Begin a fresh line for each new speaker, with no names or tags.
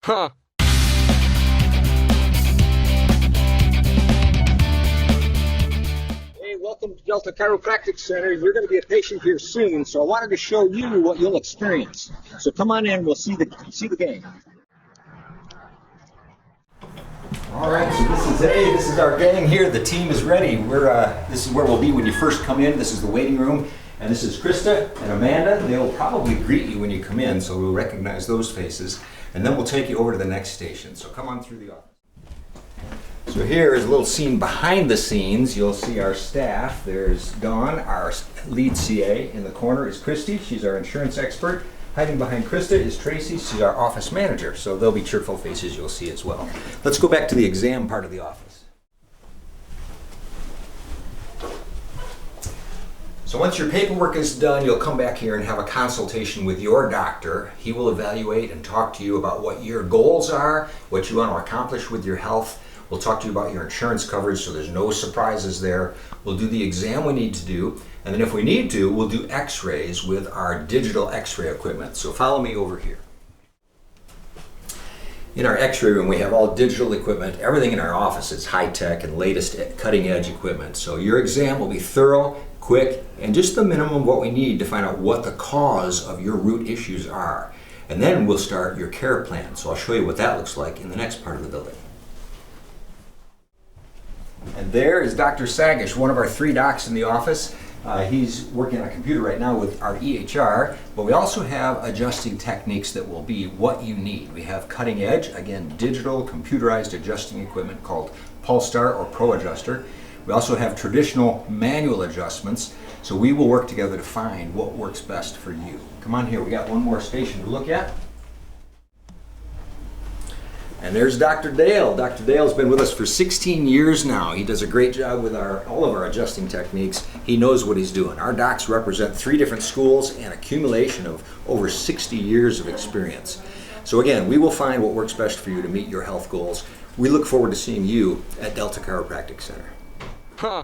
Huh.
Hey, welcome to Delta Chiropractic Center. You're going to be a patient here soon, so I wanted to show you what you'll experience. So come on in, we'll see the game.
All right, so this is our gang here. The team is ready. This is where we'll be when you first come in. This is the waiting room, and this is Krista and Amanda. They'll probably greet you when you come in, so we'll recognize those faces, and then we'll take you over to the next station. So come on through the office. So here is a little scene behind the scenes. You'll see our staff. There's Dawn, our lead CA. In the corner is Christy. She's our insurance expert. Hiding behind Krista is Tracy. She's our office manager. So they'll be cheerful faces you'll see as well. Let's go back to the exam part of the office. So once your paperwork is done, you'll come back here and have a consultation with your doctor. He will evaluate and talk to you about what your goals are, what you want to accomplish with your health. We'll talk to you about your insurance coverage so there's no surprises there. We'll do the exam we need to do, and then if we need to, we'll do x-rays with our digital x-ray equipment. So follow me over here. In our x-ray room, we have all digital equipment. Everything in our office is high-tech and latest cutting-edge equipment. So your exam will be thorough, quick, and just the minimum of what we need to find out what the cause of your root issues are. And then we'll start your care plan. So I'll show you what that looks like in the next part of the building. And there is Dr. Sagish, one of our 3 docs in the office. He's working on a computer right now with our EHR, but we also have adjusting techniques that will be what you need. We have cutting edge, again, digital computerized adjusting equipment called Pulstar or Pro Adjuster. We also have traditional manual adjustments, so we will work together to find what works best for you. Come on here, we got one more station to look at. And there's Dr. Dale. Dr. Dale's been with us for 16 years now. He does a great job with all of our adjusting techniques. He knows what he's doing. Our docs represent 3 different schools and accumulation of over 60 years of experience. So again, we will find what works best for you to meet your health goals. We look forward to seeing you at Delta Chiropractic Center.
Huh.